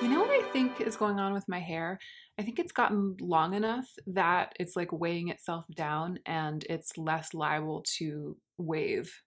You know what I think is going on with my hair? I think it's gotten long enough that it's like weighing itself down and it's less liable to wave.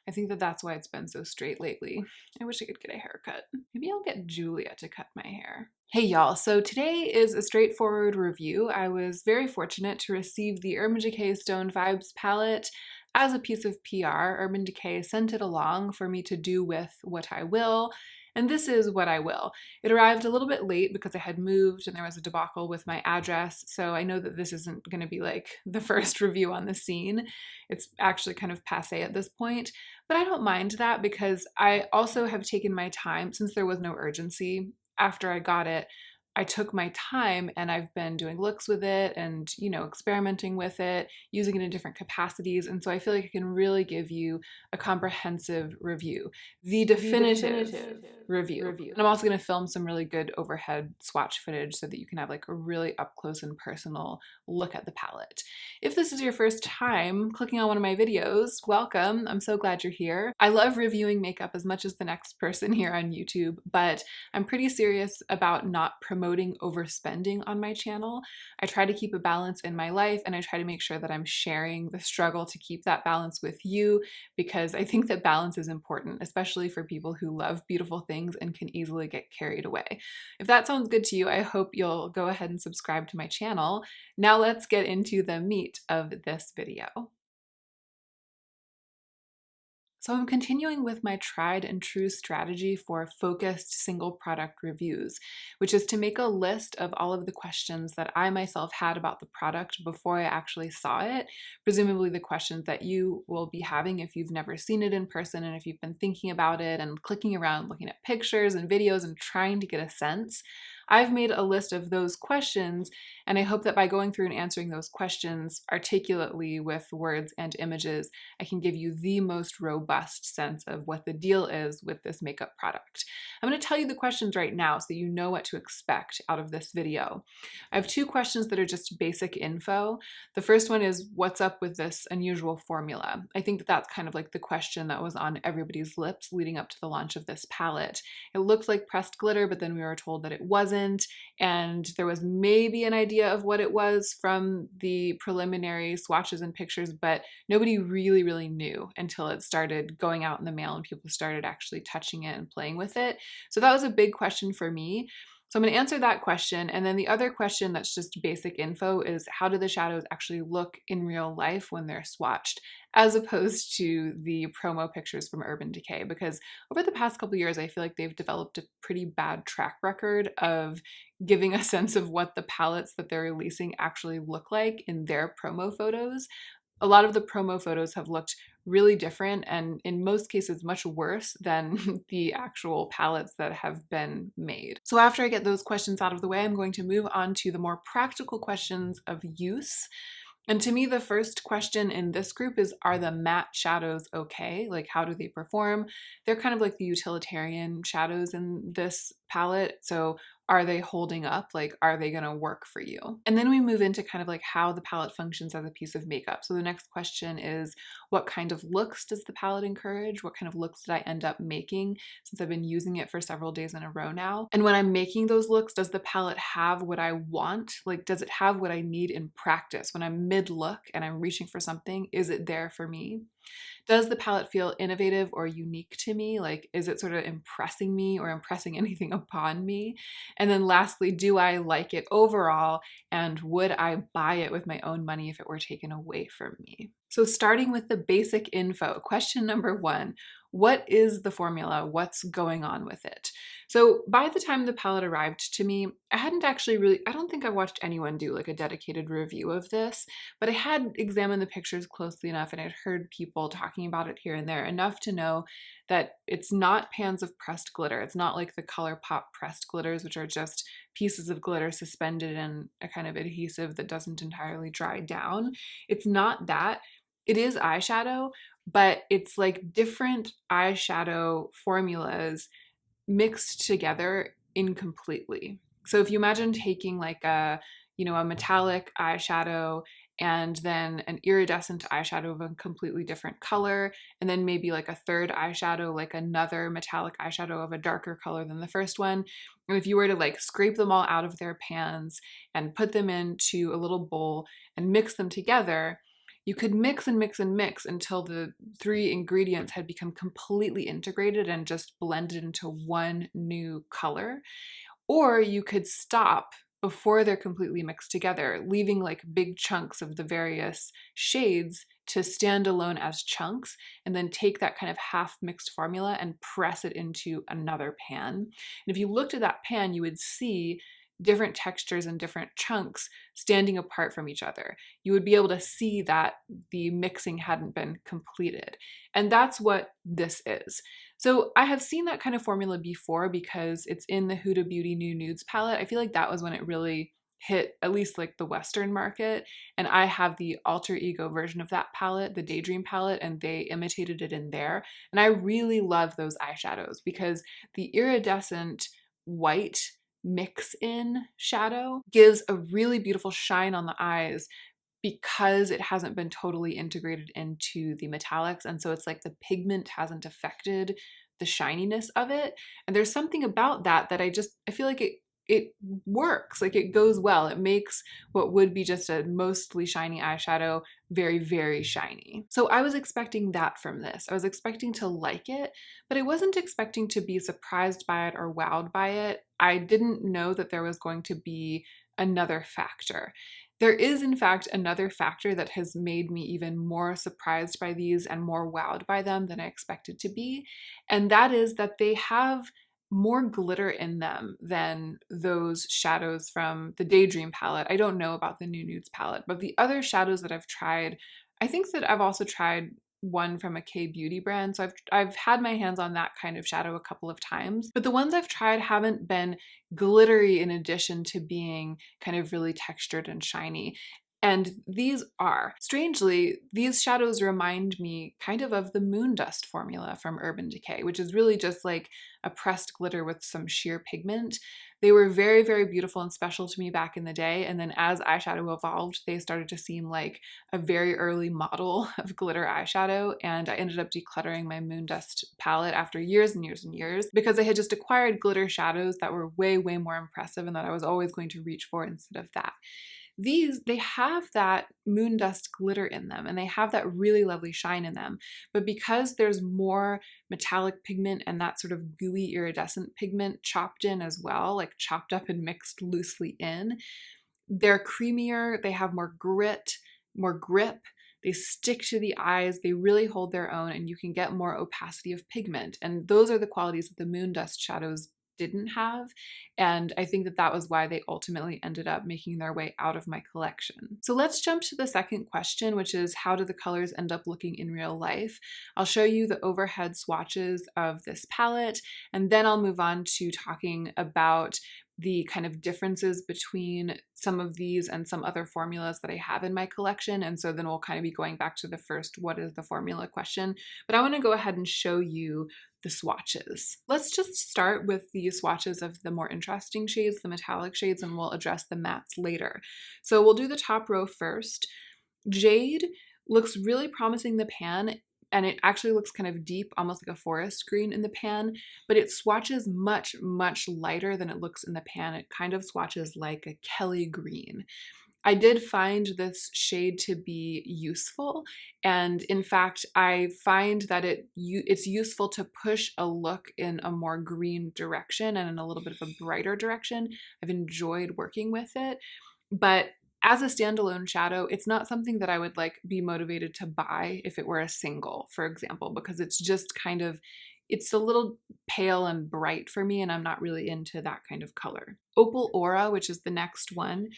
I think that that's why it's been so straight lately. I wish I could get a haircut. Maybe I'll get Julia to cut my hair. Hey y'all, so today is a straightforward review. I was very fortunate to receive the Urban Decay Stoned Vibes palette as a piece of PR. Urban Decay sent it along for me to do with what I will, and this is what I will. It arrived a little bit late because I had moved and there was a debacle with my address, so I know that this isn't going to be like the first review on the scene. It's actually kind of passé at this point, but I don't mind that because I also have taken my time since there was no urgency. After I got it, I took my time and I've been doing looks with it and, experimenting with it, using it in different capacities. And so I feel like I can really give you a comprehensive review, the definitive review. And I'm also going to film some really good overhead swatch footage so that you can have like a really up close and personal look at the palette. If this is your first time clicking on one of my videos, welcome. I'm so glad you're here. I love reviewing makeup as much as the next person here on YouTube, but I'm pretty serious about not promoting overspending on my channel. I try to keep a balance in my life and I try to make sure that I'm sharing the struggle to keep that balance with you, because I think that balance is important, especially for people who love beautiful things and can easily get carried away. If that sounds good to you, I hope you'll go ahead and subscribe to my channel. Now let's get into the meat of this video. So I'm continuing with my tried and true strategy for focused single product reviews, which is to make a list of all of the questions that I myself had about the product before I actually saw it, presumably the questions that you will be having if you've never seen it in person and if you've been thinking about it and clicking around looking at pictures and videos and trying to get a sense. I've made a list of those questions, and I hope that by going through and answering those questions articulately with words and images, I can give you the most robust sense of what the deal is with this makeup product. I'm going to tell you the questions right now so you know what to expect out of this video. I have two questions that are just basic info. The first one is, what's up with this unusual formula? I think that that's kind of like the question that was on everybody's lips leading up to the launch of this palette. It looked like pressed glitter, but then we were told that it wasn't, and there was maybe an idea of what it was from the preliminary swatches and pictures, but nobody really knew until it started going out in the mail and people started actually touching it and playing with it. So that was a big question for me. So I'm going to answer that question. And then the other question that's just basic info is, how do the shadows actually look in real life when they're swatched, as opposed to the promo pictures from Urban Decay? Because over the past couple years, I feel like they've developed a pretty bad track record of giving a sense of what the palettes that they're releasing actually look like in their promo photos. A lot of the promo photos have looked really different and in most cases much worse than the actual palettes that have been made. So after I get those questions out of the way, I'm going to move on to the more practical questions of use. And to me, the first question in this group is, are the matte shadows okay? Like, how do they perform? They're kind of like the utilitarian shadows in this palette. So are they holding up? Like, are they gonna work for you? And then we move into kind of like how the palette functions as a piece of makeup. So the next question is, what kind of looks does the palette encourage? What kind of looks did I end up making since I've been using it for several days in a row now? And when I'm making those looks, does the palette have what I want? Like, does it have what I need in practice? When I'm mid-look and I'm reaching for something, is it there for me? Does the palette feel innovative or unique to me? Like, is it sort of impressing me or impressing anything upon me? And then lastly, do I like it overall? And would I buy it with my own money if it were taken away from me? So starting with the basic info, question number one, what is the formula? What's going on with it? So by the time the palette arrived to me, I hadn't actually I don't think I watched anyone do like a dedicated review of this, but I had examined the pictures closely enough and I'd heard people talking about it here and there enough to know that it's not pans of pressed glitter. It's not like the ColourPop pressed glitters, which are just pieces of glitter suspended in a kind of adhesive that doesn't entirely dry down. It's not that. It is eyeshadow, but it's like different eyeshadow formulas mixed together incompletely. So if you imagine taking like a metallic eyeshadow and then an iridescent eyeshadow of a completely different color, and then maybe like a third eyeshadow, like another metallic eyeshadow of a darker color than the first one. And if you were to like scrape them all out of their pans and put them into a little bowl and mix them together, you could mix and mix and mix until the three ingredients had become completely integrated and just blended into one new color. Or you could stop before they're completely mixed together, leaving like big chunks of the various shades to stand alone as chunks, and then take that kind of half mixed formula and press it into another pan. And if you looked at that pan, you would see different textures and different chunks standing apart from each other. You would be able to see that the mixing hadn't been completed. And that's what this is. So I have seen that kind of formula before because it's in the Huda Beauty New Nudes palette. I feel like that was when it really hit at least like the Western market. And I have the alter ego version of that palette, the Daydream palette, and they imitated it in there. And I really love those eyeshadows because the iridescent white mix in shadow gives a really beautiful shine on the eyes because it hasn't been totally integrated into the metallics. And so it's like the pigment hasn't affected the shininess of it. And there's something about that that I feel like it works, like it goes well. It makes what would be just a mostly shiny eyeshadow very, very shiny. So I was expecting that from this. I was expecting to like it, but I wasn't expecting to be surprised by it or wowed by it. I didn't know that there was going to be another factor. There is, in fact, another factor that has made me even more surprised by these and more wowed by them than I expected to be, and that is that they have more glitter in them than those shadows from the Daydream palette. I don't know about the New Nudes palette, but the other shadows that I've tried, I think that I've also tried one from a K-beauty brand. So I've had my hands on that kind of shadow a couple of times, but the ones I've tried haven't been glittery in addition to being kind of really textured and shiny. And these are. Strangely, these shadows remind me kind of the moon dust formula from Urban Decay, which is really just like a pressed glitter with some sheer pigment. They were very, very beautiful and special to me back in the day. And then as eyeshadow evolved, they started to seem like a very early model of glitter eyeshadow. And I ended up decluttering my moon dust palette after years and years and years because I had just acquired glitter shadows that were way, way more impressive and that I was always going to reach for instead of that. These, they have that moon dust glitter in them and they have that really lovely shine in them. But because there's more metallic pigment and that sort of gooey iridescent pigment chopped in as well, like chopped up and mixed loosely in, they're creamier, they have more grit, more grip, they stick to the eyes, they really hold their own, and you can get more opacity of pigment. And those are the qualities that the moon dust shadows didn't have, and I think that that was why they ultimately ended up making their way out of my collection. So let's jump to the second question, which is how do the colors end up looking in real life? I'll show you the overhead swatches of this palette, and then I'll move on to talking about the kind of differences between some of these and some other formulas that I have in my collection. And so then we'll kind of be going back to the first, what is the formula question, but I want to go ahead and show you the swatches. Let's just start with the swatches of the more interesting shades, the metallic shades, and we'll address the mattes later. So we'll do the top row first. Jade looks really promising in the pan, and it actually looks kind of deep, almost like a forest green in the pan, but it swatches much, much lighter than it looks in the pan. It kind of swatches like a Kelly green. I did find this shade to be useful, and in fact, I find that it's useful to push a look in a more green direction and in a little bit of a brighter direction. I've enjoyed working with it, but as a standalone shadow, it's not something that I would like be motivated to buy if it were a single, for example, because it's just kind of, it's a little pale and bright for me, and I'm not really into that kind of color. Opal Aura, which is the next one,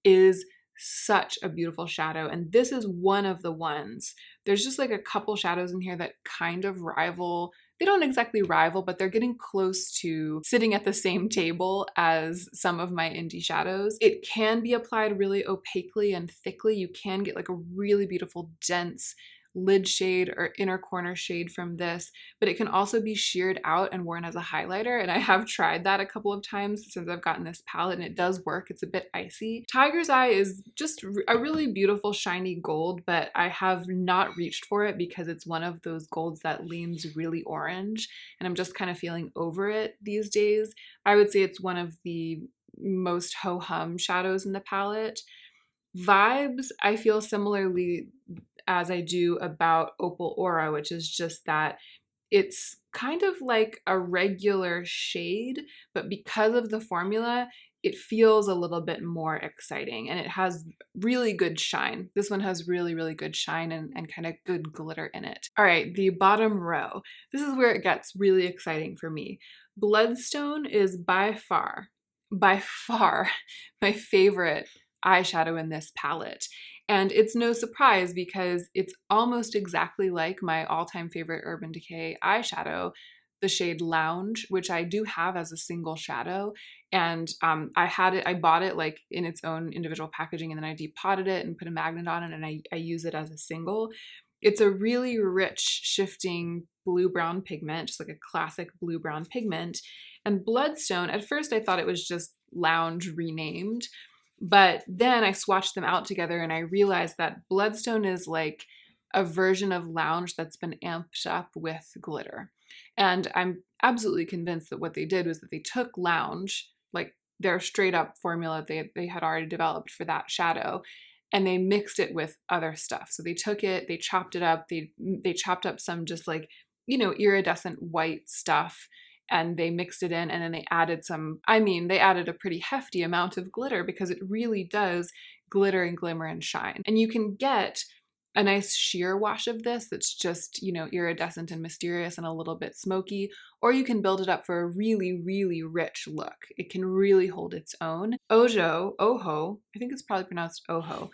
is such a beautiful shadow, and this is one of the ones. There's just like a couple shadows in here that kind of rival. They don't exactly rival, but they're getting close to sitting at the same table as some of my indie shadows. It can be applied really opaquely and thickly. You can get like a really beautiful, dense, lid shade or inner corner shade from this, but it can also be sheared out and worn as a highlighter. And I have tried that a couple of times since I've gotten this palette, and it does work. It's a bit icy. Tiger's Eye is just a really beautiful shiny gold, but I have not reached for it because it's one of those golds that leans really orange, and I'm just kind of feeling over it these days. I would say it's one of the most ho-hum shadows in the palette. Vibes, I feel similarly as I do about Opal Aura, which is just that it's kind of like a regular shade, but because of the formula, it feels a little bit more exciting, and it has really good shine. This one has really, really good shine and kind of good glitter in it. All right, the bottom row. This is where it gets really exciting for me. Bloodstone is by far my favorite eyeshadow in this palette. And it's no surprise because it's almost exactly like my all-time favorite Urban Decay eyeshadow, the shade Lounge, which I do have as a single shadow. And I bought it like in its own individual packaging, and then I depotted it and put a magnet on it, and I use it as a single. It's a really rich, shifting blue-brown pigment, just like a classic blue-brown pigment. And Bloodstone, at first I thought it was just Lounge renamed, but then I swatched them out together and I realized that Bloodstone is like a version of Lounge that's been amped up with glitter. And I'm absolutely convinced that what they did was that they took Lounge, like their straight up formula they had already developed for that shadow, and they mixed it with other stuff. So they took it, they chopped it up, they chopped up some just like, you know, iridescent white stuff, and they mixed it in, and then they added they added a pretty hefty amount of glitter because it really does glitter and glimmer and shine. And you can get a nice sheer wash of this that's just, you know, iridescent and mysterious and a little bit smoky, or you can build it up for a really, really rich look. It can really hold its own. Oho, I think it's probably pronounced Oho,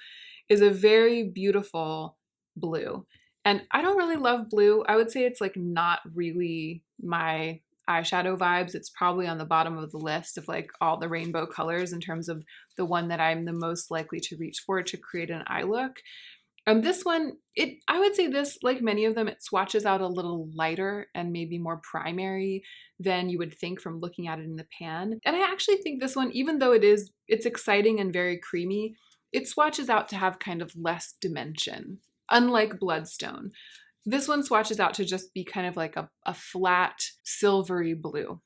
is a very beautiful blue. And I don't really love blue. I would say it's like not really my eyeshadow vibes. It's probably on the bottom of the list of like all the rainbow colors in terms of the one that I'm the most likely to reach for to create an eye look. This one, I would say this, like many of them, it swatches out a little lighter and maybe more primary than you would think from looking at it in the pan. And I actually think this one, even though it's exciting and very creamy, it swatches out to have kind of less dimension, unlike Bloodstone. This one swatches out to just be kind of like a flat silvery blue.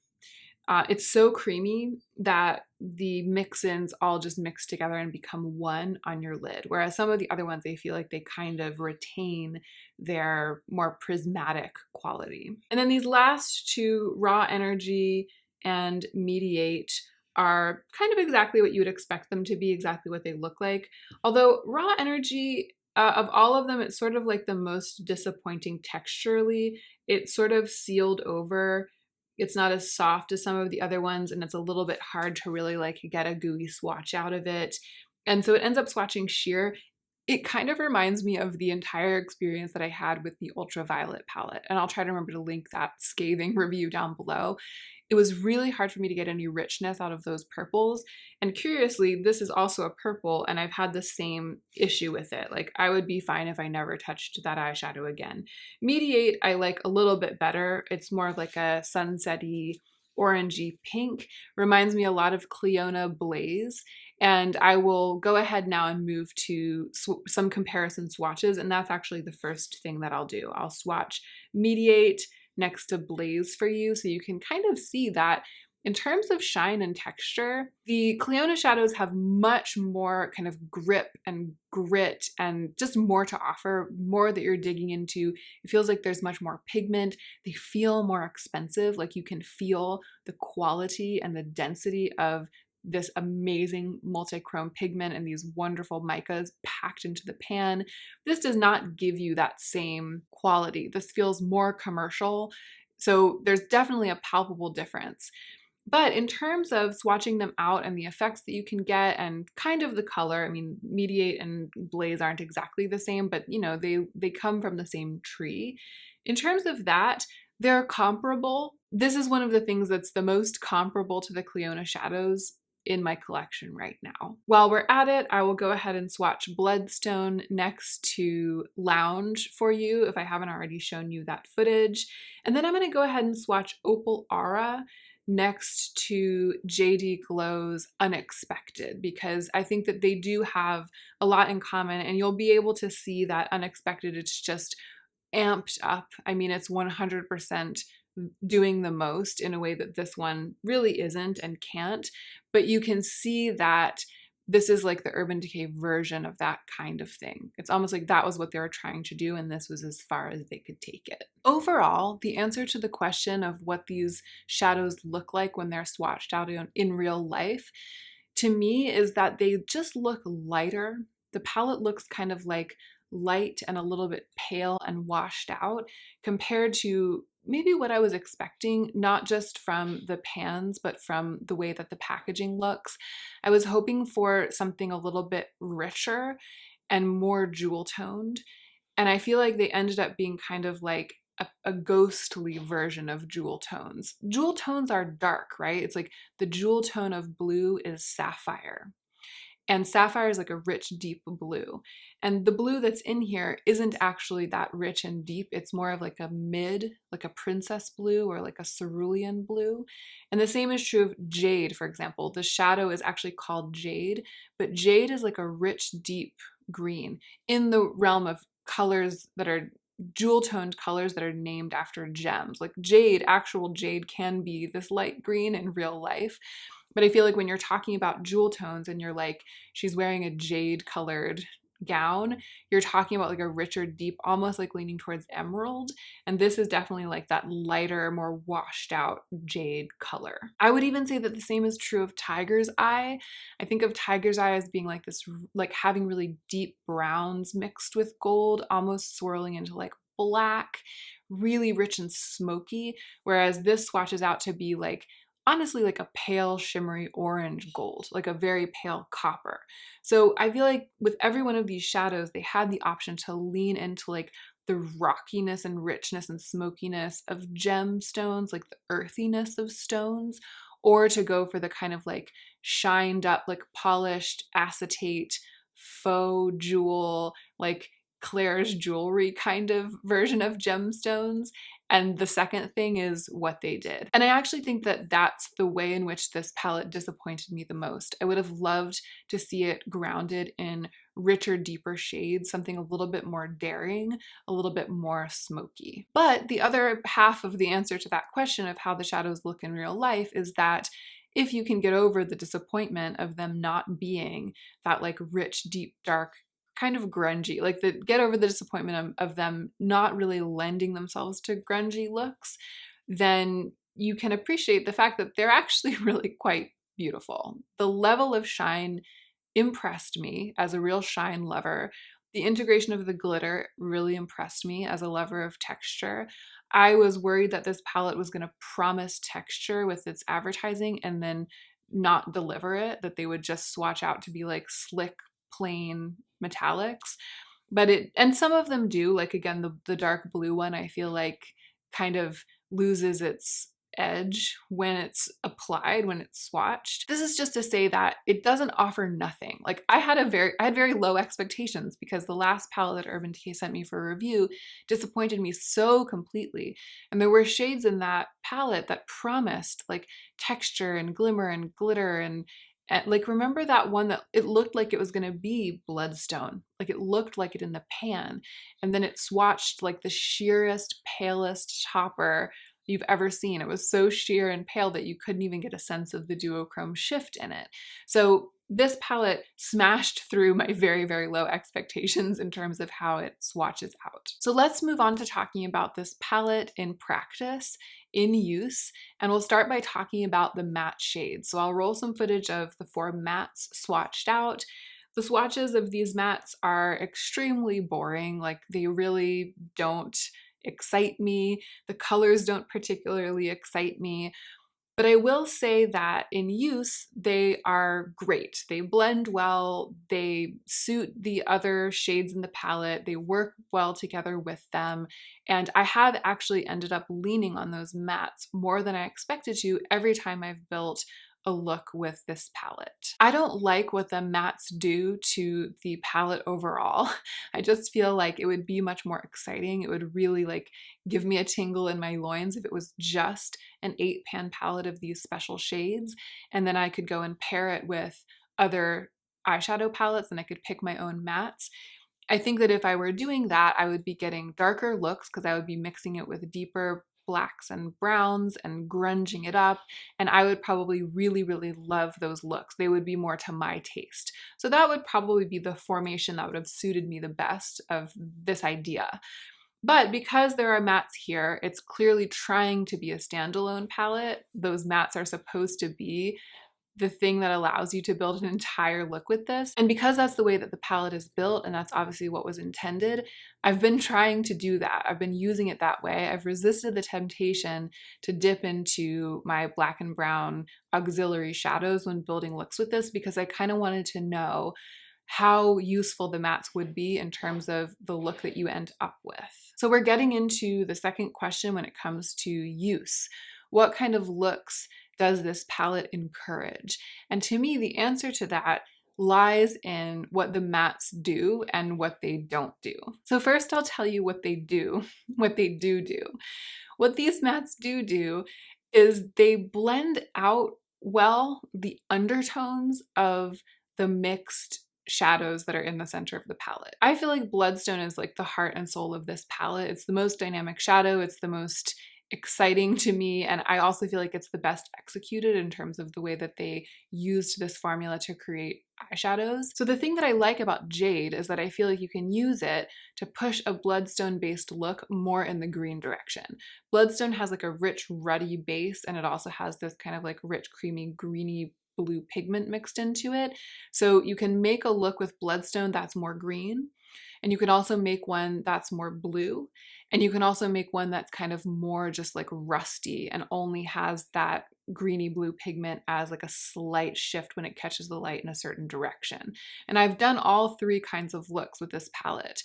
It's so creamy that the mix-ins all just mix together and become one on your lid. Whereas some of the other ones, I feel like they kind of retain their more prismatic quality. And then these last two, Raw Energy and Mediate, are kind of exactly what you would expect them to be, exactly what they look like. Although Raw Energy, of all of them, it's sort of like the most disappointing texturally. It's sort of sealed over. It's not as soft as some of the other ones, and it's a little bit hard to really like get a gooey swatch out of it. And so it ends up swatching sheer. It kind of reminds me of the entire experience that I had with the Ultraviolet palette. And I'll try to remember to link that scathing review down below. It was really hard for me to get any richness out of those purples. And curiously, this is also a purple, and I've had the same issue with it. Like, I would be fine if I never touched that eyeshadow again. Mediate, I like a little bit better. It's more of like a sunset-y, orangey pink. Reminds me a lot of Cleona Blaze. And I will go ahead now and move to some comparison swatches, and that's actually the first thing that I'll do. I'll swatch Mediate next to Blaze for you, so you can kind of see that in terms of shine and texture, the Cleona shadows have much more kind of grip and grit and just more to offer, more that you're digging into. It feels like there's much more pigment. They feel more expensive, like you can feel the quality and the density of this amazing multi-chrome pigment and these wonderful micas packed into the pan. This does not give you that same quality. This feels more commercial. So there's definitely a palpable difference. But in terms of swatching them out and the effects that you can get and kind of the color, I mean, Mediate and Blaze aren't exactly the same, but you know, they come from the same tree. In terms of that, they're comparable. This is one of the things that's the most comparable to the Cleona shadows in my collection right now. While we're at it, I will go ahead and swatch Bloodstone next to Lounge for you if I haven't already shown you that footage. And then I'm going to go ahead and swatch Opal Aura next to JD Glow's Unexpected, because I think that they do have a lot in common, and you'll be able to see that Unexpected, it's just amped up. I mean, it's 100% doing the most in a way that this one really isn't and can't, but you can see that this is like the Urban Decay version of that kind of thing. It's almost like that was what they were trying to do, and this was as far as they could take it. Overall, the answer to the question of what these shadows look like when they're swatched out in real life, to me, is that they just look lighter. The palette looks kind of like light and a little bit pale and washed out compared to maybe what I was expecting, not just from the pans, but from the way that the packaging looks. I was hoping for something a little bit richer and more jewel toned, and I feel like they ended up being kind of like a ghostly version of jewel tones. Jewel tones are dark, right? It's like the jewel tone of blue is sapphire. And sapphire is like a rich, deep blue. And the blue that's in here isn't actually that rich and deep. It's more of like a mid, like a princess blue or like a cerulean blue. And the same is true of jade, for example. The shadow is actually called jade, but jade is like a rich, deep green in the realm of colors that are jewel toned colors that are named after gems. Like jade, actual jade, can be this light green in real life. But I feel like when you're talking about jewel tones and you're like, she's wearing a jade colored gown, you're talking about like a richer, deep, almost like leaning towards emerald. And this is definitely like that lighter, more washed out jade color. I would even say that the same is true of Tiger's Eye. I think of Tiger's Eye as being like this, like having really deep browns mixed with gold, almost swirling into like black, really rich and smoky. Whereas this swatches out to be like, honestly, like a pale shimmery orange gold, like a very pale copper. So I feel like with every one of these shadows, they had the option to lean into like the rockiness and richness and smokiness of gemstones, like the earthiness of stones, or to go for the kind of like shined up, like polished acetate faux jewel, like Claire's jewelry kind of version of gemstones. And the second thing is what they did. And I actually think that that's the way in which this palette disappointed me the most. I would have loved to see it grounded in richer, deeper shades, something a little bit more daring, a little bit more smoky. But the other half of the answer to that question of how the shadows look in real life is that if you can get over the disappointment of them not being that like rich, deep, dark, kind of grungy, like get over the disappointment of them not really lending themselves to grungy looks, then you can appreciate the fact that they're actually really quite beautiful. The level of shine impressed me as a real shine lover. The integration of the glitter really impressed me as a lover of texture. I was worried that this palette was going to promise texture with its advertising and then not deliver it, that they would just swatch out to be like slick, plain metallics. But and some of them do, like again, the dark blue one, I feel like kind of loses its edge when it's applied, when it's swatched. This is just to say that it doesn't offer nothing. Like I had very low expectations because the last palette that Urban Decay sent me for a review disappointed me so completely. And there were shades in that palette that promised like texture and glimmer and glitter and like, remember that one that it looked like it was going to be Bloodstone? Like it looked like it in the pan. And then it swatched like the sheerest, palest topper you've ever seen. It was so sheer and pale that you couldn't even get a sense of the duochrome shift in it. So this palette smashed through my very, very low expectations in terms of how it swatches out. So let's move on to talking about this palette in practice, in use, and we'll start by talking about the matte shades. So I'll roll some footage of the 4 mattes swatched out. The swatches of these mattes are extremely boring, like they really don't excite me. The colors don't particularly excite me. But I will say that in use, they are great. They blend well, they suit the other shades in the palette, they work well together with them, and I have actually ended up leaning on those mattes more than I expected to every time I've built a look with this palette. I don't like what the mattes do to the palette overall. I just feel like it would be much more exciting. It would really like give me a tingle in my loins if it was just an 8-pan palette of these special shades, and then I could go and pair it with other eyeshadow palettes and I could pick my own mattes. I think that if I were doing that, I would be getting darker looks because I would be mixing it with deeper blacks and browns and grunging it up, and I would probably really, really love those looks. They would be more to my taste. So that would probably be the formation that would have suited me the best of this idea. But because there are mattes here, it's clearly trying to be a standalone palette. Those mattes are supposed to be the thing that allows you to build an entire look with this. And because that's the way that the palette is built, and that's obviously what was intended, I've been trying to do that. I've been using it that way. I've resisted the temptation to dip into my black and brown auxiliary shadows when building looks with this, because I kind of wanted to know how useful the mattes would be in terms of the look that you end up with. So we're getting into the second question when it comes to use. What kind of looks does this palette encourage? And to me, the answer to that lies in what the mattes do and what they don't do. So first I'll tell you what they do, what they do. What these mattes do is they blend out well the undertones of the mixed shadows that are in the center of the palette. I feel like Bloodstone is like the heart and soul of this palette. It's the most dynamic shadow, it's the most exciting to me, and I also feel like it's the best executed in terms of the way that they used this formula to create eyeshadows. So the thing that I like about Jade is that I feel like you can use it to push a Bloodstone based look more in the green direction. Bloodstone has like a rich ruddy base, and it also has this kind of like rich creamy greeny blue pigment mixed into it. So you can make a look with Bloodstone that's more green, and you can also make one that's more blue, and you can also make one that's kind of more just like rusty and only has that greeny blue pigment as like a slight shift when it catches the light in a certain direction. And I've done all three kinds of looks with this palette.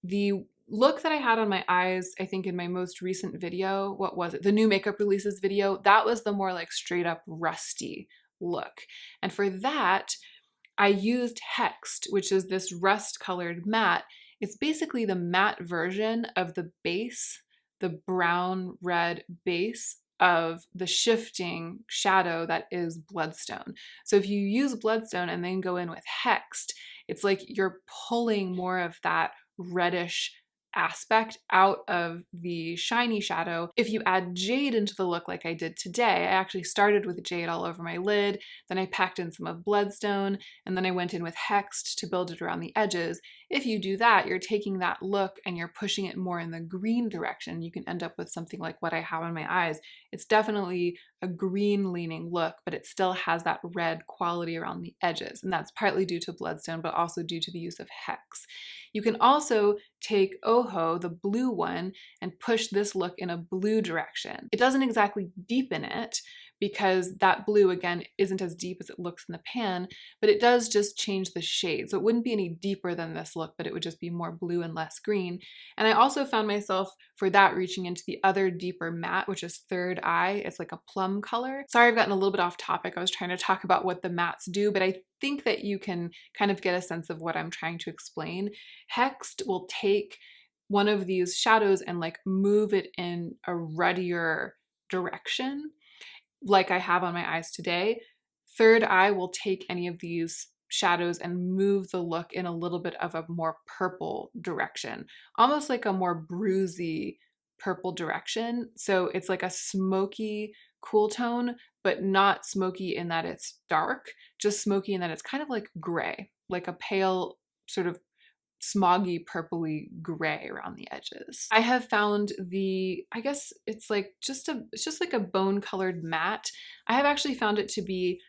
The look that I had on my eyes, I think in my most recent video, what was it? The new makeup releases video, that was the more like straight up rusty look. And for that, I used Hexed, which is this rust colored matte. It's basically the matte version of the base, the brown red base of the shifting shadow that is Bloodstone. So if you use Bloodstone and then go in with Hexed, it's like you're pulling more of that reddish aspect out of the shiny shadow. If you add Jade into the look like I did today, I actually started with Jade all over my lid, then I packed in some of Bloodstone, and then I went in with Hexed to build it around the edges. If you do that, you're taking that look and you're pushing it more in the green direction. You can end up with something like what I have on my eyes. It's definitely a green leaning look, but it still has that red quality around the edges. And that's partly due to Bloodstone, but also due to the use of Hex. You can also take Oho, the blue one, and push this look in a blue direction. It doesn't exactly deepen it because that blue, again, isn't as deep as it looks in the pan, but it does just change the shade. So it wouldn't be any deeper than this look, but it would just be more blue and less green. And I also found myself for that reaching into the other deeper matte, which is Third Eye. It's like a plum color. Sorry, I've gotten a little bit off topic. I was trying to talk about what the mattes do, but I think that you can kind of get a sense of what I'm trying to explain. Hexed will take one of these shadows and like move it in a ruddier direction, like I have on my eyes today. Third Eye will take any of these shadows and move the look in a little bit of a more purple direction, almost like a more bruisey purple direction. So it's like a smoky, cool tone, but not smoky in that it's dark, just smoky in that it's kind of like gray, like a pale sort of smoggy purpley gray around the edges. I have found I guess it's just like a bone colored matte. I have actually found it to be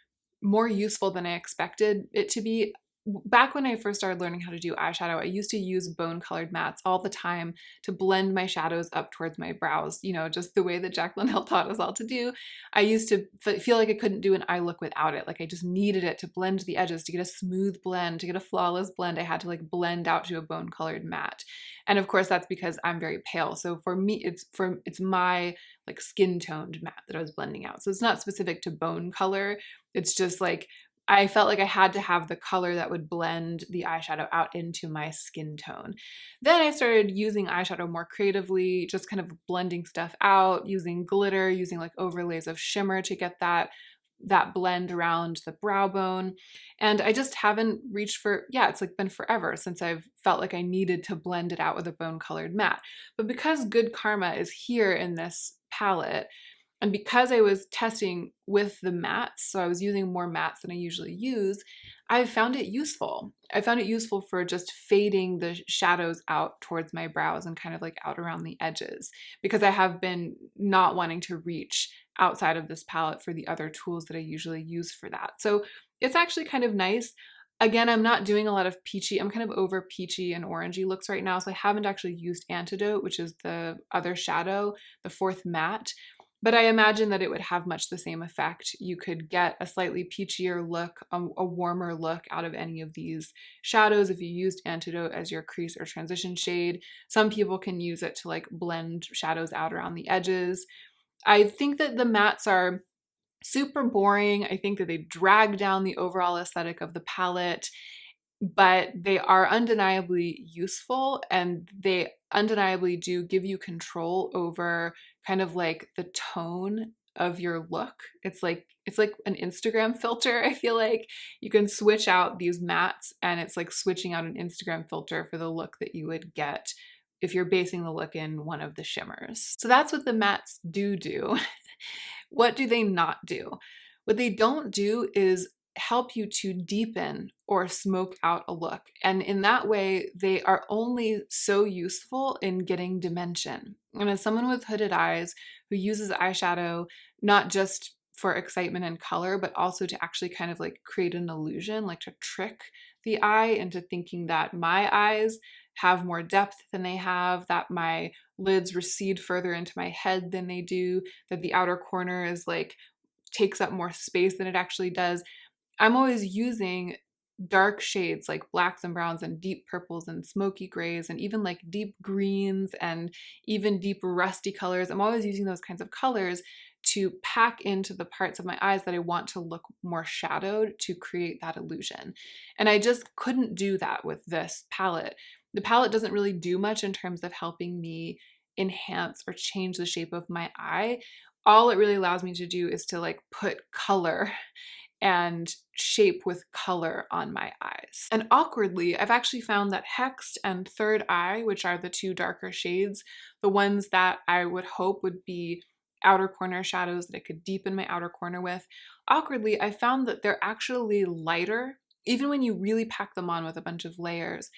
more useful than I expected it to be. back when I first started learning how to do eyeshadow, I used to use bone colored mats all the time to blend my shadows up towards my brows, you know, just the way that Jaclyn Hill taught us all to do. I used to feel like I couldn't do an eye look without it. Like I just needed it to blend the edges, to get a smooth blend, to get a flawless blend. I had to like blend out to a bone colored matte. And of course that's because I'm very pale. So for me, it's my like skin toned matte that I was blending out. So it's not specific to bone color. It's just like I felt like I had to have the color that would blend the eyeshadow out into my skin tone. Then I started using eyeshadow more creatively, just kind of blending stuff out, using glitter, using like overlays of shimmer to get that blend around the brow bone. And I just haven't reached for, yeah, it's like been forever since I've felt like I needed to blend it out with a bone colored matte. But because Good Karma is here in this palette, and because I was testing with the mattes, so I was using more mattes than I usually use, I found it useful. I found it useful for just fading the shadows out towards my brows and kind of like out around the edges, because I have been not wanting to reach outside of this palette for the other tools that I usually use for that. So it's actually kind of nice. Again, I'm not doing a lot of peachy. I'm kind of over peachy and orangey looks right now, so I haven't actually used Antidote, which is the other shadow, the fourth matte. But I imagine that it would have much the same effect. You could get a slightly peachier look, a warmer look out of any of these shadows if you used Antidote as your crease or transition shade. Some people can use it to like blend shadows out around the edges. I think that the mattes are super boring. I think that they drag down the overall aesthetic of the palette, but they are undeniably useful, and they undeniably do give you control over kind of like the tone of your look. It's like an Instagram filter. I feel like you can switch out these mattes and it's like switching out an Instagram filter for the look that you would get if you're basing the look in one of the shimmers. So that's what the mattes do. What do they not do? What they don't do is help you to deepen or smoke out a look. And in that way, they are only so useful in getting dimension. And as someone with hooded eyes who uses eyeshadow not just for excitement and color, but also to actually kind of like create an illusion, like to trick the eye into thinking that my eyes have more depth than they have, that my lids recede further into my head than they do, that the outer corner is like takes up more space than it actually does. I'm always using dark shades like blacks and browns and deep purples and smoky grays and even like deep greens and even deep rusty colors. I'm always using those kinds of colors to pack into the parts of my eyes that I want to look more shadowed to create that illusion. And I just couldn't do that with this palette. The palette doesn't really do much in terms of helping me enhance or change the shape of my eye. All it really allows me to do is to like put color and shape with color on my eyes. And awkwardly, I've actually found that Hexed and Third Eye, which are the two darker shades, the ones that I would hope would be outer corner shadows that I could deepen my outer corner with, awkwardly, I found that they're actually lighter, even when you really pack them on with a bunch of layers,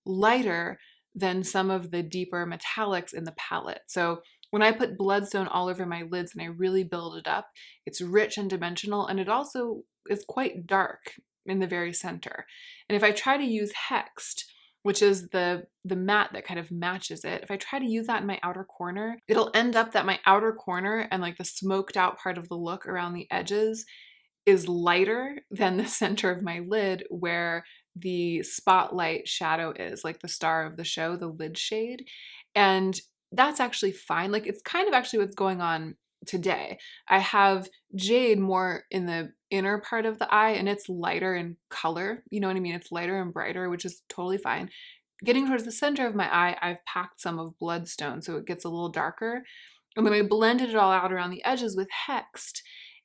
lighter than some of the deeper metallics in the palette. So when I put Bloodstone all over my lids and I really build it up, it's rich and dimensional, and it also is quite dark in the very center. And if I try to use Hexed, which is the matte that kind of matches it, if I try to use that in my outer corner, it'll end up that my outer corner and like the smoked out part of the look around the edges is lighter than the center of my lid where the spotlight shadow is, like the star of the show, the lid shade. And that's actually fine. Like it's kind of actually what's going on today. I have jade more in the inner part of the eye and it's lighter in color. You know what I mean? It's lighter and brighter, which is totally fine. Getting towards the center of my eye, I've packed some of Bloodstone so it gets a little darker. And then I blended it all out around the edges with Hexed,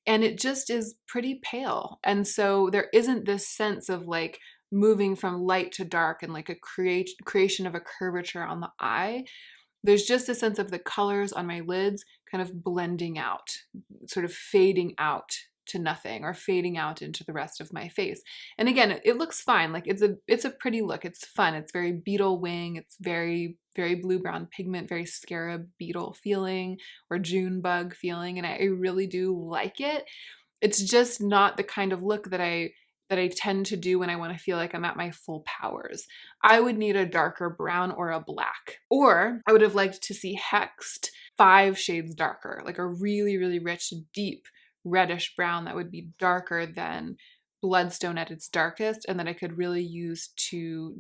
and it just is pretty pale. And so there isn't this sense of like moving from light to dark and like a creation of a curvature on the eye. There's just a sense of the colors on my lids kind of blending out, sort of fading out to nothing or fading out into the rest of my face. And again, it looks fine. Like it's a pretty look. It's fun. It's very beetle wing. It's very, very blue-brown pigment, very scarab beetle feeling or June bug feeling. And I really do like it. It's just not the kind of look that I that I tend to do when I want to feel like I'm at my full powers. I would need a darker brown or a black. Or I would have liked to see hexed 5 shades darker, like a really, really rich, deep reddish brown that would be darker than bloodstone at its darkest, and that I could really use to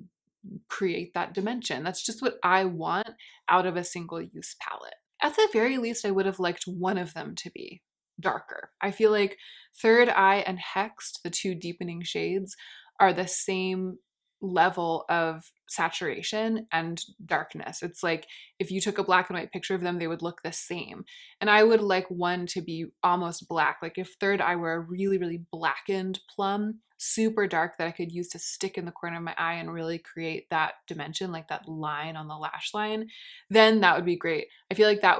create that dimension. That's just what I want out of a single use palette. At the very least, I would have liked one of them to be darker. I feel like Third Eye and Hexed, the 2 deepening shades, are the same level of saturation and darkness. It's like if you took a black and white picture of them, they would look the same. And I would like one to be almost black. Like if Third Eye were a really, really blackened plum, super dark, that I could use to stick in the corner of my eye and really create that dimension, like that line on the lash line, then that would be great. I feel like that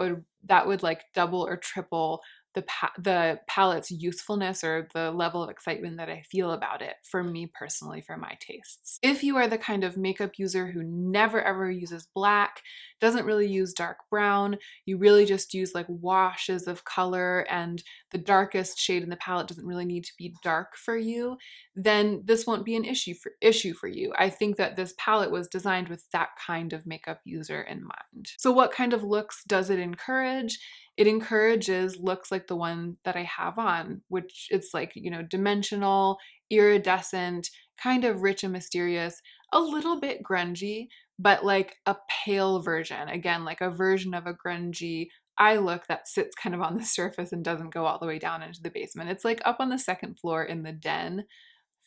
would like double or triple the palette's usefulness, or the level of excitement that I feel about it for me personally, for my tastes. If you are the kind of makeup user who never ever uses black, doesn't really use dark brown, you really just use like washes of color, and the darkest shade in the palette doesn't really need to be dark for you, then this won't be an issue for you. I think that this palette was designed with that kind of makeup user in mind. So what kind of looks does it encourage? It encourages looks like the one that I have on, which it's like, you know, dimensional, iridescent, kind of rich and mysterious, a little bit grungy, but like a pale version. Again, like a version of a grungy eye look that sits kind of on the surface and doesn't go all the way down into the basement. It's like up on the 2nd floor in the den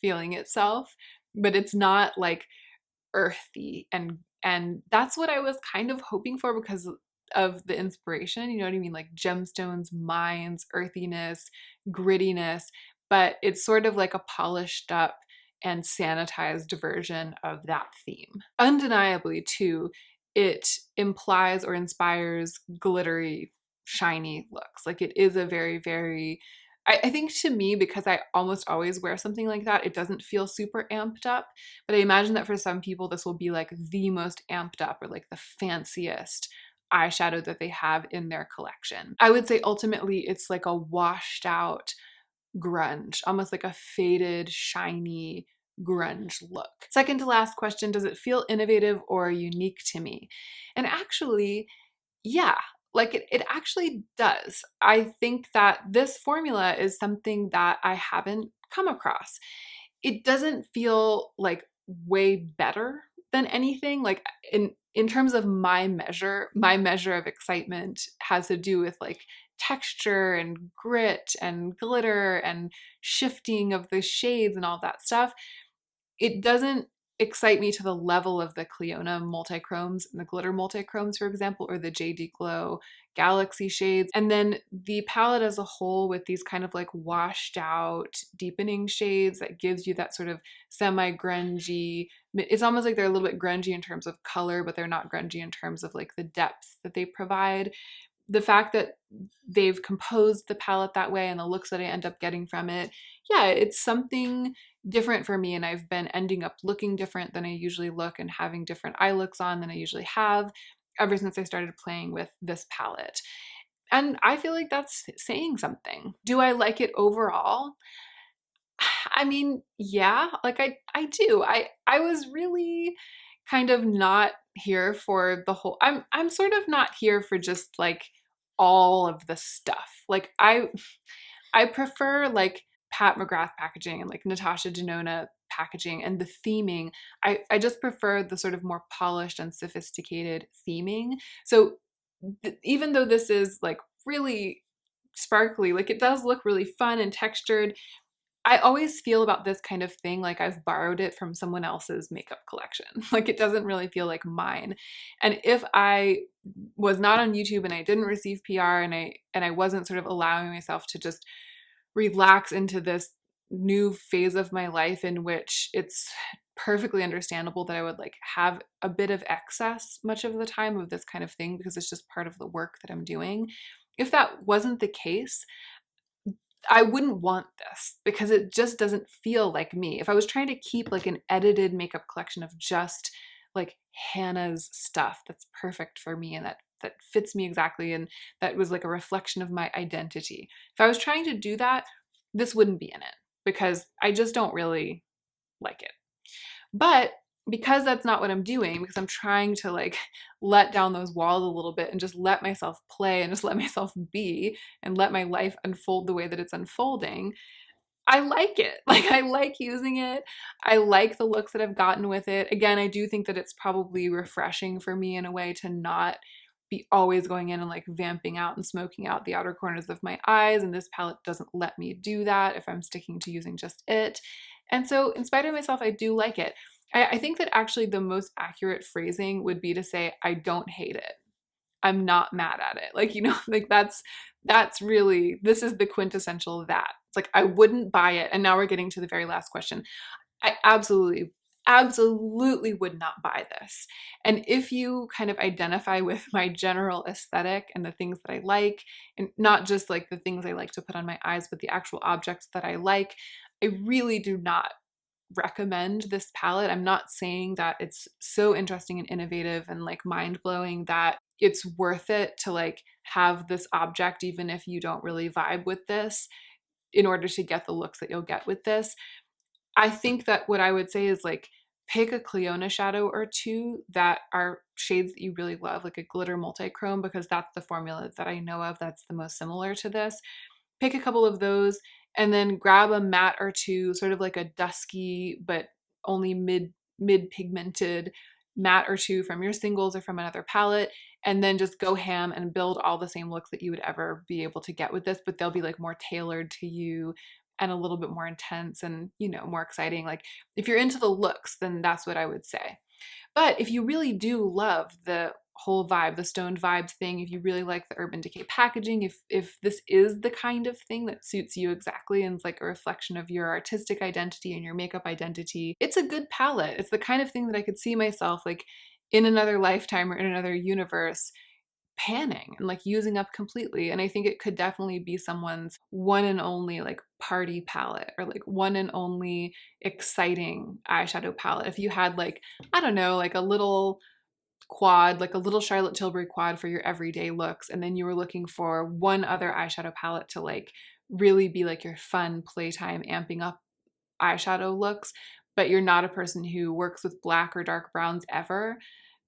feeling itself, but it's not like earthy, and that's what I was kind of hoping for because of the inspiration, you know what I mean? Like gemstones, mines, earthiness, grittiness, but it's sort of like a polished up and sanitized version of that theme. Undeniably, too, it implies or inspires glittery, shiny looks. Like it is a very, very, I think to me, because I almost always wear something like that, it doesn't feel super amped up. But I imagine that for some people, this will be like the most amped up or like the fanciest eyeshadow that they have in their collection. I would say ultimately it's like a washed out grunge, almost like a faded, shiny grunge look. Second to last question, does it feel innovative or unique to me? And actually, yeah, like it actually does. I think that this formula is something that I haven't come across. It doesn't feel like way better than anything. Like in terms of my measure of excitement has to do with like texture and grit and glitter and shifting of the shades and all that stuff. It doesn't excite me to the level of the Cliona multichromes and the glitter multichromes, for example, or the JD Glow Galaxy shades. And then the palette as a whole with these kind of like washed out deepening shades that gives you that sort of semi-grungy, it's almost like they're a little bit grungy in terms of color, but they're not grungy in terms of like the depth that they provide. The fact that they've composed the palette that way and the looks that I end up getting from it, yeah, it's something different for me, and I've been ending up looking different than I usually look and having different eye looks on than I usually have ever since I started playing with this palette. And I feel like that's saying something. Do I like it overall? I mean, yeah, like I do. I was really kind of not here for the whole, I'm sort of not here for just like all of the stuff. Like I prefer like Pat McGrath packaging and like Natasha Denona packaging and the theming. I just prefer the sort of more polished and sophisticated theming. So even though this is like really sparkly, like it does look really fun and textured, I always feel about this kind of thing like I've borrowed it from someone else's makeup collection. Like it doesn't really feel like mine. And if I was not on YouTube and I didn't receive PR and I wasn't sort of allowing myself to just relax into this new phase of my life in which it's perfectly understandable that I would like have a bit of excess much of the time of this kind of thing because it's just part of the work that I'm doing. If that wasn't the case, I wouldn't want this because it just doesn't feel like me. If I was trying to keep like an edited makeup collection of just like Hannah's stuff that's perfect for me and that fits me exactly and that was like a reflection of my identity. If I was trying to do that, this wouldn't be in it because I just don't really like it. But because that's not what I'm doing, because I'm trying to like let down those walls a little bit and just let myself play and just let myself be and let my life unfold the way that it's unfolding, I like it. Like, I like using it. I like the looks that I've gotten with it. Again, I do think that it's probably refreshing for me in a way to not be always going in and like vamping out and smoking out the outer corners of my eyes. And this palette doesn't let me do that if I'm sticking to using just it. And so in spite of myself, I do like it. I think that actually the most accurate phrasing would be to say, I don't hate it. I'm not mad at it. Like, like that's really, this is the quintessential of that. It's like, I wouldn't buy it. And now we're getting to the very last question. I absolutely would not buy this. And if you kind of identify with my general aesthetic and the things that I like, and not just like the things I like to put on my eyes, but the actual objects that I like, I really do not recommend this palette. I'm not saying that it's so interesting and innovative and like mind-blowing that it's worth it to like have this object even if you don't really vibe with this in order to get the looks that you'll get with this. I think that what I would say is like pick a Clionadh shadow or two that are shades that you really love, like a glitter multichrome, because that's the formula that I know of that's the most similar to this. Pick a couple of those and then grab a matte or two, sort of like a dusky but only mid pigmented matte or two from your singles or from another palette, and then just go ham and build all the same looks that you would ever be able to get with this, but they'll be like more tailored to you and a little bit more intense and, more exciting. Like if you're into the looks, then that's what I would say. But if you really do love the whole vibe, the stoned vibes thing, if you really like the Urban Decay packaging, if this is the kind of thing that suits you exactly and it's like a reflection of your artistic identity and your makeup identity, it's a good palette. It's the kind of thing that I could see myself like in another lifetime or in another universe panning and like using up completely. And I think it could definitely be someone's one and only like party palette or like one and only exciting eyeshadow palette. If you had like, I don't know, like a little quad, like a little Charlotte Tilbury quad for your everyday looks, and then you were looking for one other eyeshadow palette to like really be like your fun playtime amping up eyeshadow looks, but you're not a person who works with black or dark browns ever,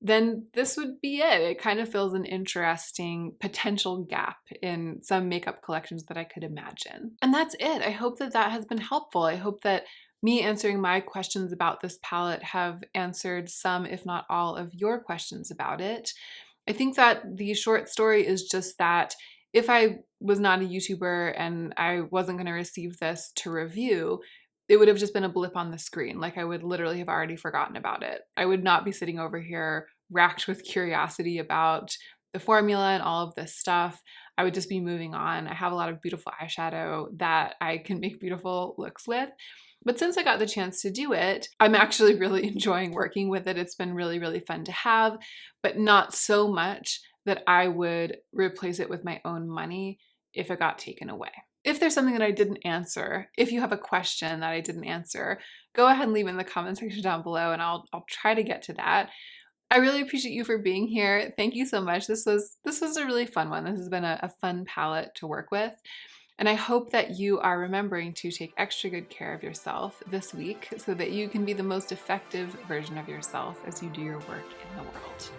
then this would be it. It kind of fills an interesting potential gap in some makeup collections that I could imagine. And that's it. I hope that that has been helpful. I hope that me answering my questions about this palette have answered some, if not all, of your questions about it. I think that the short story is just that if I was not a YouTuber and I wasn't going to receive this to review, it would have just been a blip on the screen. Like I would literally have already forgotten about it. I would not be sitting over here racked with curiosity about the formula and all of this stuff. I would just be moving on. I have a lot of beautiful eyeshadow that I can make beautiful looks with. But since I got the chance to do it, I'm actually really enjoying working with it. It's been really, really fun to have, but not so much that I would replace it with my own money if it got taken away. If there's something that I didn't answer, if you have a question that I didn't answer, go ahead and leave it in the comment section down below and I'll try to get to that. I really appreciate you for being here. Thank you so much. This was a really fun one. This has been a fun palette to work with. And I hope that you are remembering to take extra good care of yourself this week so that you can be the most effective version of yourself as you do your work in the world.